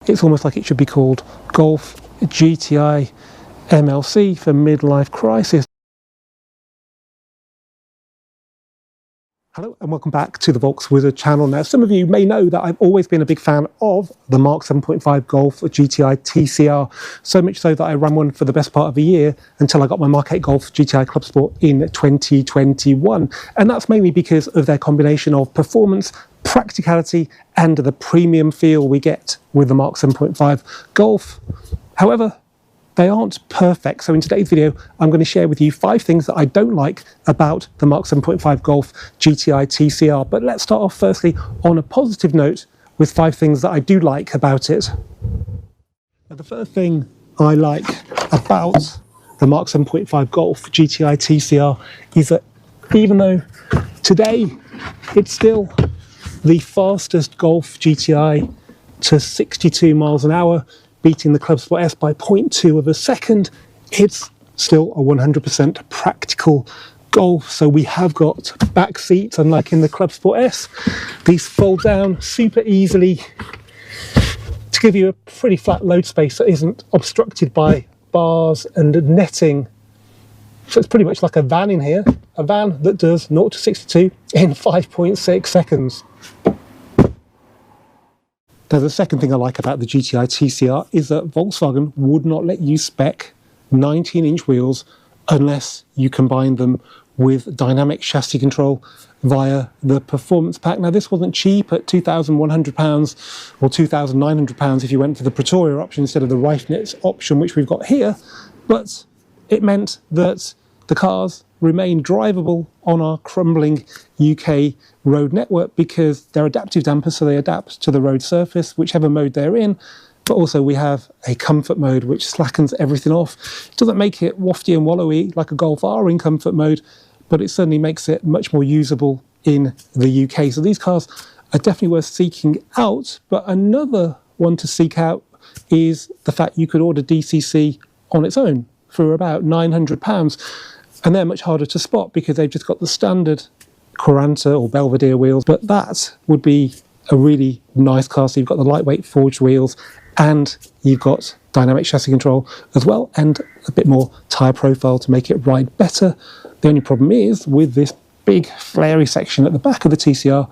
it's almost like it should be called Golf GTI MLC for midlife crisis. Hello and welcome back to the Volks Wizard channel. Now, some of you may know that I've always been a big fan of the Mk7.5 Golf GTI TCR, so much so that I ran one for the best part of a year until I got my Mark 8 Golf GTI Club Sport in 2021. And that's mainly because of their combination of performance, practicality and the premium feel we get with the Mk7.5 Golf. However, they aren't perfect, so in today's video I'm going to share with you 5 things that I don't like about the Mk7.5 Golf GTI TCR. But let's start off firstly on a positive note with 5 things that I do like about it. Now, the first thing I like about the Mk7.5 Golf GTI TCR is that even though today it's still the fastest Golf GTI to 62 miles an hour, beating the Club Sport S by 0.2 of a second, it's still a 100% practical Golf. So we have got back seats, unlike in the Club Sport S. These fold down super easily to give you a pretty flat load space that isn't obstructed by bars and netting. So it's pretty much like a van in here, a van that does 0 to 62 in 5.6 seconds. Now, the second thing I like about the GTI TCR is that Volkswagen would not let you spec 19-inch wheels unless you combine them with dynamic chassis control via the performance pack. Now, this wasn't cheap at £2,100 or £2,900 if you went for the Pretoria option instead of the Reifnitz option, which we've got here, but it meant that the cars remain drivable on our crumbling UK road network because they're adaptive dampers, so they adapt to the road surface, whichever mode they're in. But also we have a comfort mode which slackens everything off. It doesn't make it wafty and wallowy like a Golf R in comfort mode, but it certainly makes it much more usable in the UK. So these cars are definitely worth seeking out. But another one to seek out is the fact you could order DCC on its own for about £900. And they're much harder to spot because they've just got the standard Quaranta or Belvedere wheels. But that would be a really nice car. So you've got the lightweight forged wheels and you've got dynamic chassis control as well and a bit more tyre profile to make it ride better. The only problem is with this big flary section at the back of the TCR,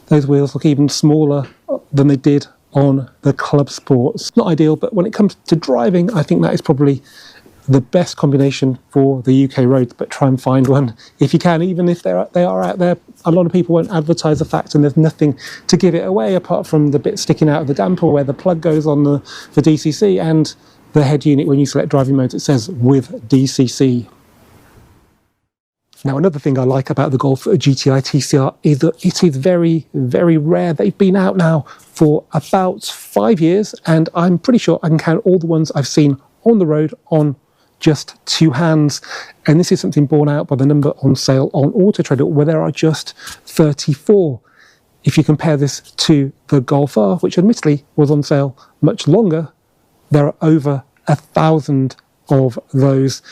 those wheels look even smaller than they did on the Club Sports. Not ideal, but when it comes to driving, I think that is probably the best combination for the UK roads. But try and find one if you can, even if they are out there. A lot of people won't advertise the fact, and there's nothing to give it away apart from the bit sticking out of the damper where the plug goes on the DCC and the head unit. When you select driving modes, it says with DCC. Now, another thing I like about the Golf GTI TCR is that it is very, very rare. They've been out now for about 5 years, and I'm pretty sure I can count all the ones I've seen on the road on just 2 hands. And this is something borne out by the number on sale on Auto Trader, where there are just 34. If you compare this to the Golf R, which admittedly was on sale much longer, there are over 1,000 of those.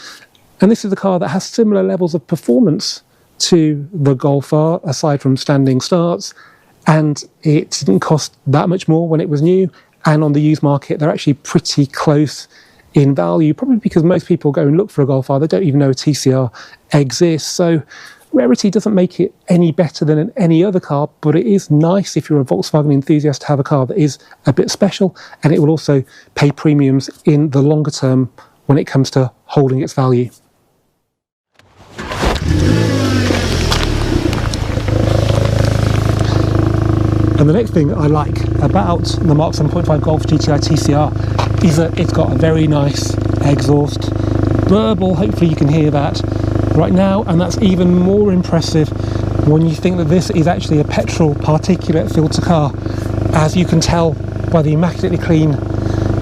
And this is a car that has similar levels of performance to the Golf R, aside from standing starts, and it didn't cost that much more when it was new. And on the used market, they're actually pretty close in value, probably because most people go and look for a Golf R. They don't even know a TCR exists. So rarity doesn't make it any better than any other car, but it is nice if you're a Volkswagen enthusiast to have a car that is a bit special, and it will also pay premiums in the longer term when it comes to holding its value. And the next thing I like about the Mk7.5 Golf GTI TCR is that it's got a very nice exhaust burble. Hopefully you can hear that right now, and that's even more impressive when you think that this is actually a petrol particulate filter car, as you can tell by the immaculately clean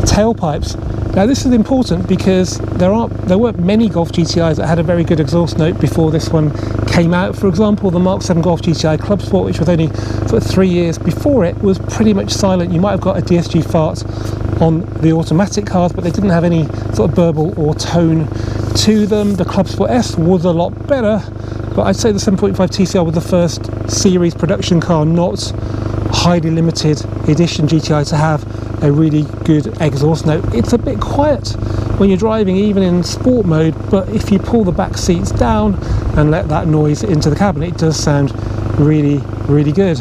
tailpipes. Now, this is important because there weren't many Golf GTIs that had a very good exhaust note before this one came out. For example, the Mk7 Golf GTI Club Sport, which was only sort of 3 years before it, was pretty much silent. You might have got a DSG fart on the automatic cars, but they didn't have any sort of burble or tone to them. The Club Sport S was a lot better, but I'd say the 7.5 TCR was the first series production car, not highly limited edition GTI, to have a really good exhaust note. It's a bit quiet when you're driving, even in sport mode, but if you pull the back seats down and let that noise into the cabin, it does sound really, really good.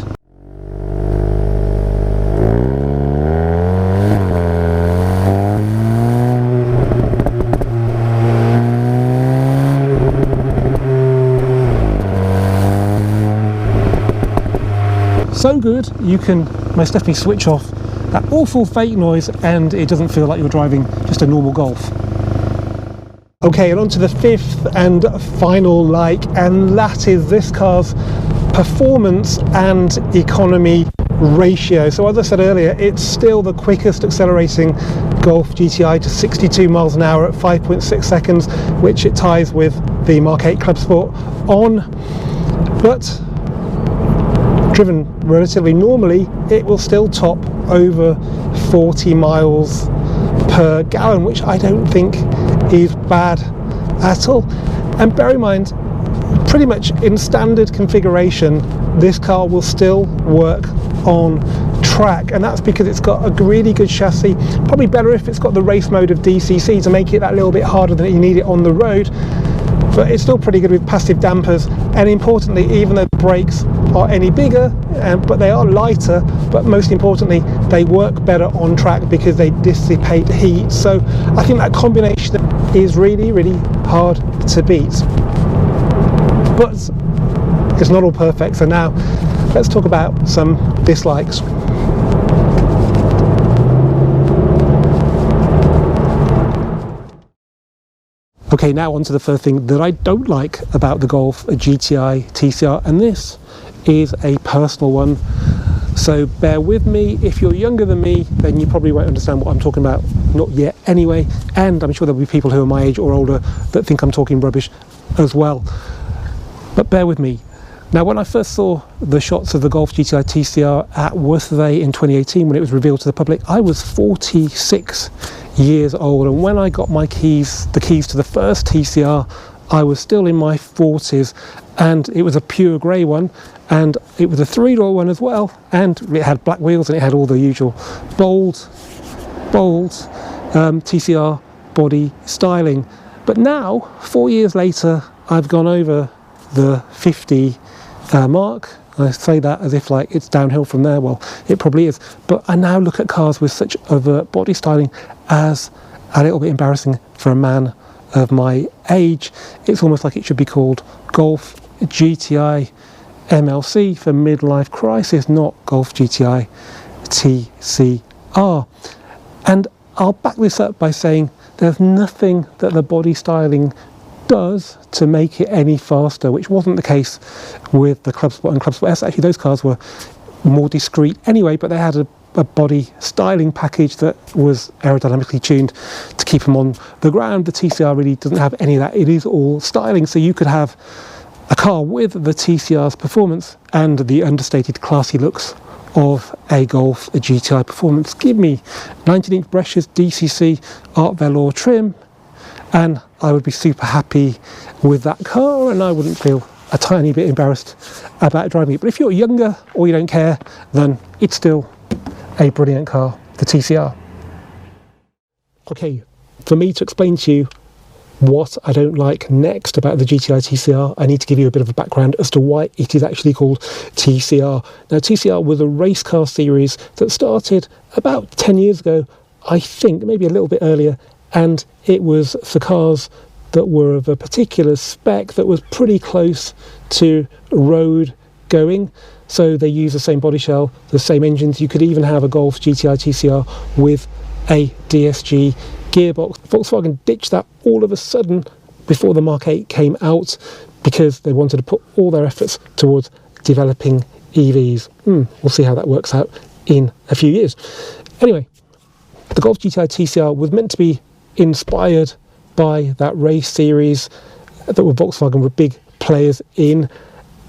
So good, you can most definitely switch off that awful fake noise and it doesn't feel like you're driving just a normal Golf. Okay, and on to the fifth and final like, and that is this car's performance and economy ratio. So as I said earlier, it's still the quickest accelerating Golf GTI to 62 miles an hour at 5.6 seconds, which it ties with the Mark 8 Club Sport on, but driven relatively normally, it will still top over 40 miles per gallon, which I don't think is bad at all. And bear in mind, pretty much in standard configuration, this car will still work on track, and that's because it's got a really good chassis. Probably better if it's got the race mode of DCC to make it that little bit harder than you need it on the road, but it's still pretty good with passive dampers. And importantly, even though the brakes are any bigger, but they are lighter, but most importantly, they work better on track because they dissipate heat. So I think that combination is really, really hard to beat. But it's not all perfect. So now let's talk about some dislikes. Okay, now on to the first thing that I don't like about the Golf GTI TCR, and this is a personal one. So bear with me. If you're younger than me, then you probably won't understand what I'm talking about. Not yet anyway, and I'm sure there'll be people who are my age or older that think I'm talking rubbish as well. But bear with me. Now, when I first saw the shots of the Golf GTI TCR at Worthday in 2018, when it was revealed to the public, I was 46 years old, and when I got the keys to the first TCR, I was still in my 40s, and it was a pure grey one, and it was a 3-door one as well, and it had black wheels and it had all the usual bold TCR body styling. But now, 4 years later, I've gone over the 50 mark. I say that as if like it's downhill from there. Well, it probably is, but I now look at cars with such overt body styling as a little bit embarrassing for a man of my age. It's almost like it should be called Golf GTI MLC for midlife crisis, not Golf GTI TCR. And I'll back this up by saying there's nothing that the body styling does to make it any faster, which wasn't the case with the Club Sport and Club Sport S. Actually, those cars were more discreet anyway, but they had a body styling package that was aerodynamically tuned to keep them on the ground. The TCR really doesn't have any of that. It is all styling, so you could have a car with the TCR's performance and the understated classy looks of a Golf GTI performance. Give me 19-inch brushes, DCC Art Velour trim, and I would be super happy with that car, and I wouldn't feel a tiny bit embarrassed about driving it. But if you're younger or you don't care, then it's still a brilliant car, the TCR. Okay, for me to explain to you what I don't like next about the GTI TCR, I need to give you a bit of a background as to why it is actually called TCR. Now, TCR was a race car series that started about 10 years ago, I think, maybe a little bit earlier, and it was for cars that were of a particular spec that was pretty close to road going. So they use the same body shell, the same engines. You could even have a Golf GTI TCR with a DSG gearbox. Volkswagen ditched that all of a sudden before the Mark 8 came out because they wanted to put all their efforts towards developing EVs. We'll see how that works out in a few years. Anyway, the Golf GTI TCR was meant to be inspired by that race series that Volkswagen were big players in,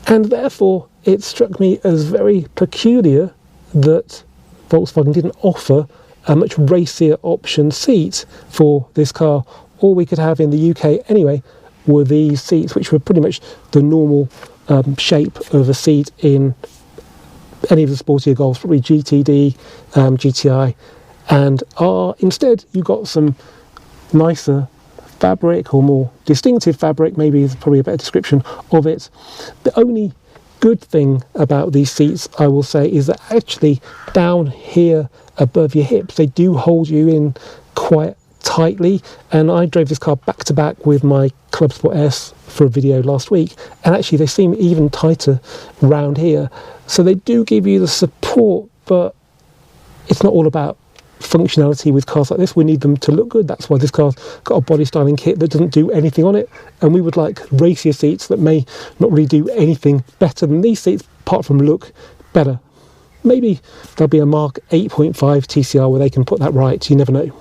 and therefore it struck me as very peculiar that Volkswagen didn't offer a much racier option seat for this car. All we could have in the UK anyway were these seats, which were pretty much the normal shape of a seat in any of the sportier Golfs, probably GTD, GTI and instead you got some nicer fabric, or more distinctive fabric, maybe is probably a better description of it. The only good thing about these seats, I will say, is that actually down here above your hips, they do hold you in quite tightly. And I drove this car back to back with my Club Sport S for a video last week, and actually they seem even tighter round here. So they do give you the support, but it's not all about functionality with cars like this. We need them to look good. That's why this car's got a body styling kit that doesn't do anything on it, and we would like racier seats that may not really do anything better than these seats apart from look better. Maybe there'll be a Mk7.5 TCR where they can put that right, you never know.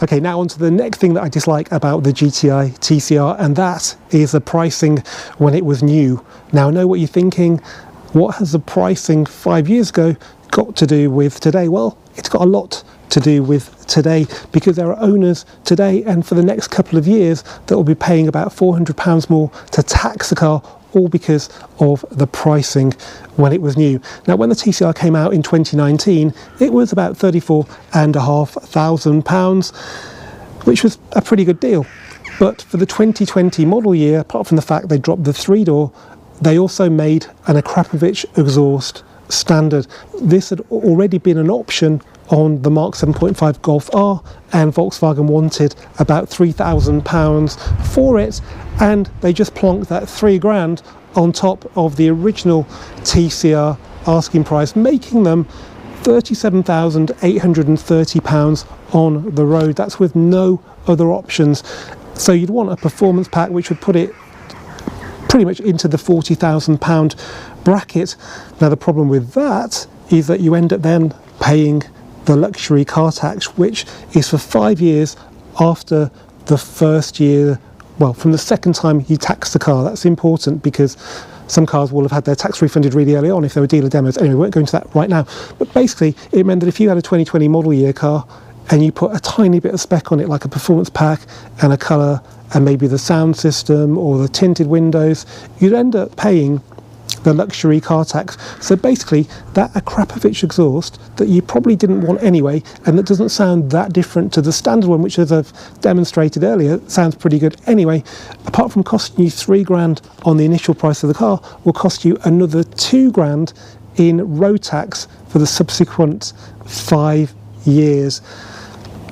Okay, now on to the next thing that I dislike about the GTI TCR, and that is the pricing when it was new. Now I know what you're thinking, what has the pricing 5 years ago got to do with today? Well, it's got a lot to do with today, because there are owners today and for the next couple of years that will be paying about £400 more to tax the car, all because of the pricing when it was new. Now, when the TCR came out in 2019, it was about £34,500, which was a pretty good deal. But for the 2020 model year, apart from the fact they dropped the 3-door, they also made an Akrapovic exhaust standard. This had already been an option on the Mk7.5 Golf R, and Volkswagen wanted about £3,000 for it, and they just plonked that £3,000 on top of the original TCR asking price, making them £37,830 on the road. That's with no other options. So you'd want a performance pack which would put it pretty much into the £40,000 bracket. Now the problem with that is that you end up then paying the luxury car tax, which is for 5 years after the first year, well, from the second time you tax the car. That's important because some cars will have had their tax refunded really early on if they were dealer demos. Anyway, we won't go into that right now. But basically, it meant that if you had a 2020 model year car and you put a tiny bit of spec on it, like a performance pack and a colour and maybe the sound system or the tinted windows, you'd end up paying the luxury car tax. So basically, that Akrapovic exhaust that you probably didn't want anyway, and that doesn't sound that different to the standard one, which, as I've demonstrated earlier, sounds pretty good anyway, apart from costing you £3,000 on the initial price of the car, will cost you another £2,000 in road tax for the subsequent 5 years.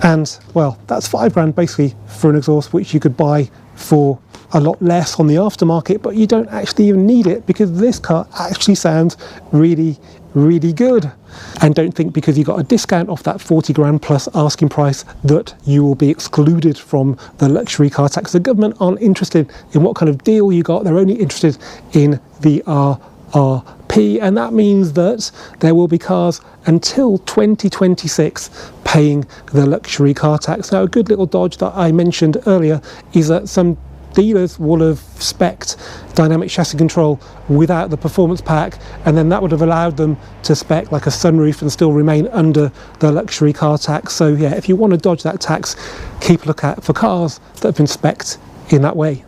And well, that's £5,000 basically for an exhaust which you could buy for a lot less on the aftermarket, but you don't actually even need it because this car actually sounds really, really good. And don't think because you got a discount off that £40,000 plus asking price that you will be excluded from the luxury car tax. The government aren't interested in what kind of deal you got, they're only interested in the RRP, and that means that there will be cars until 2026 paying the luxury car tax. Now, a good little dodge that I mentioned earlier is that some dealers will have spec'd dynamic chassis control without the performance pack, and then that would have allowed them to spec like a sunroof and still remain under the luxury car tax. So yeah, if you want to dodge that tax, keep a look out for cars that have been spec'd in that way.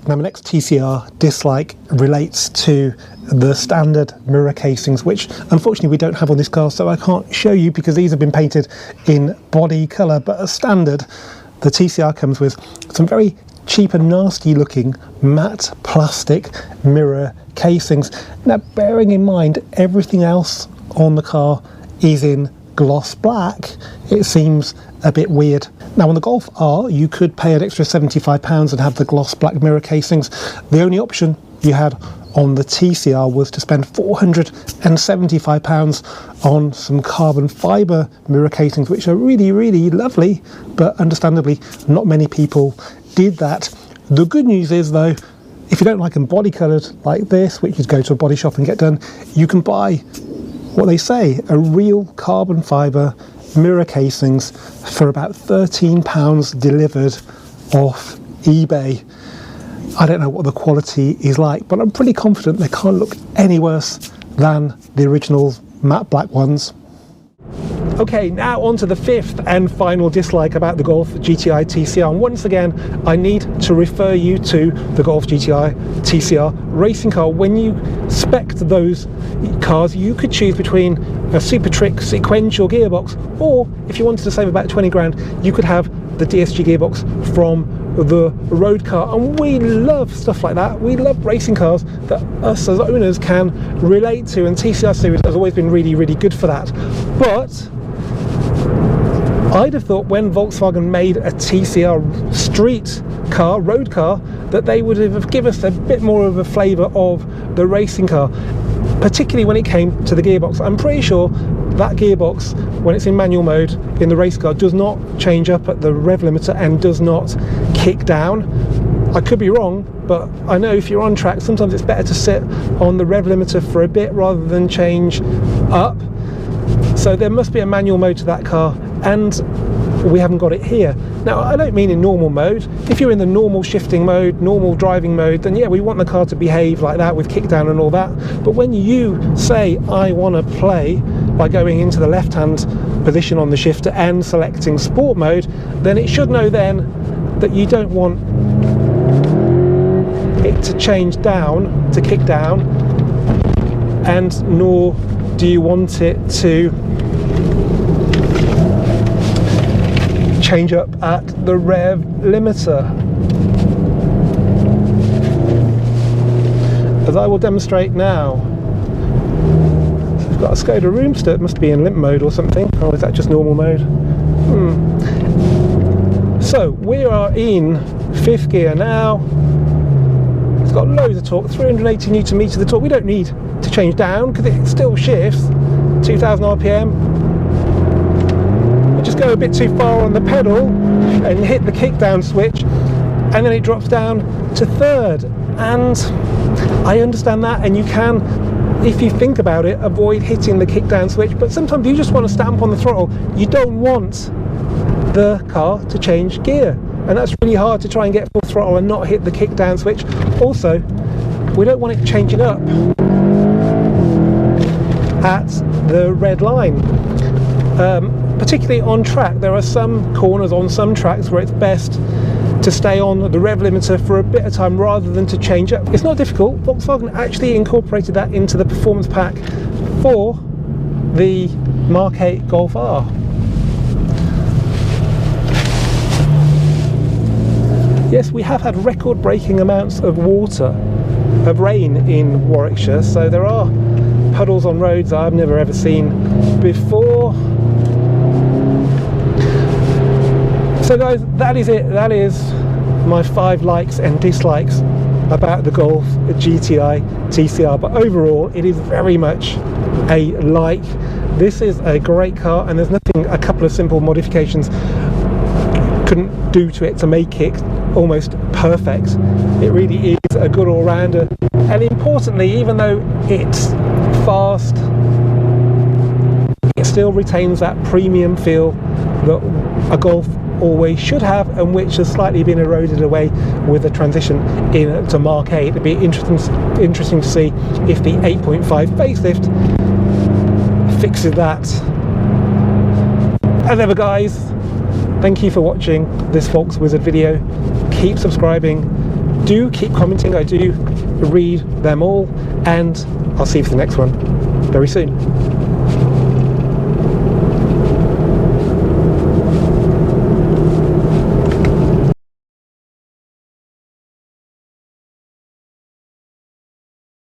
Now, my next TCR dislike relates to the standard mirror casings, which unfortunately we don't have on this car, so I can't show you because these have been painted in body colour. But as standard, the TCR comes with some very cheap and nasty looking matte plastic mirror casings. Now, bearing in mind everything else on the car is in gloss black, it seems a bit weird. Now, on the Golf R, you could pay an extra £75 and have the gloss black mirror casings. The only option you had on the TCR was to spend £475 on some carbon fibre mirror casings, which are really, really lovely, but understandably not many people did that. The good news is, though, if you don't like them body coloured like this, which is go to a body shop and get done, you can buy what they say a real carbon fibre mirror casings for about £13 delivered off eBay. I don't know what the quality is like, but I'm pretty confident they can't look any worse than the original matte black ones. Okay, now on to the fifth and final dislike about the Golf GTI TCR. And once again, I need to refer you to the Golf GTI TCR racing car. When you spec those cars, you could choose between a Super Trick sequential gearbox, or if you wanted to save about 20 grand, you could have the DSG gearbox from the road car. And we love stuff like that. We love racing cars that us as owners can relate to, and TCR series has always been really, really good for that. But I'd have thought when Volkswagen made a TCR street car, road car, that they would have given us a bit more of a flavour of the racing car, particularly when it came to the gearbox. I'm pretty sure that gearbox, when it's in manual mode in the race car, does not change up at the rev limiter and does not kick down. I could be wrong, but I know if you're on track, sometimes it's better to sit on the rev limiter for a bit rather than change up. So there must be a manual mode to that car, and we haven't got it here. Now, I don't mean in normal mode. If you're in the normal shifting mode, normal driving mode, then yeah, we want the car to behave like that with kickdown and all that. But when you say, I want to play by going into the left-hand position on the shifter and selecting sport mode, then it should know then that you don't want it to change down, to kick down, and nor do you want it to change up at the rev limiter. As I will demonstrate now. So we've got a Skoda Roomster. It must be in limp mode or something, or is that just normal mode? So we are in fifth gear now. It's got loads of torque, 380 Newton meters of torque. We don't need to change down because it still shifts 2000 RPM. Just go a bit too far on the pedal and hit the kickdown switch, and then it drops down to third. And I understand that, and you can, if you think about it, avoid hitting the kickdown switch, but sometimes you just want to stamp on the throttle. You don't want the car to change gear, and that's really hard to try and get full throttle and not hit the kickdown switch. Also, we don't want it changing up at the red line. Particularly on track, there are some corners on some tracks where it's best to stay on the rev limiter for a bit of time rather than to change up. It's not difficult. Volkswagen actually incorporated that into the performance pack for the Mark 8 Golf R. Yes, we have had record-breaking amounts of rain in Warwickshire, so there are puddles on roads I've never ever seen before. So guys, that is it. That is my 5 likes and dislikes about the Golf GTI TCR. But overall, it is very much a like. This is a great car, and there's nothing a couple of simple modifications couldn't do to it to make it almost perfect. It really is a good all-rounder. And importantly, even though it's fast, it still retains that premium feel that a Golf always should have, and which has slightly been eroded away with the transition into Mark 8. It'd be interesting to see if the 8.5 facelift fixes that. As ever guys, thank you for watching this Volks Wizard video. Keep subscribing, do keep commenting, I do read them all, and I'll see you for the next one very soon.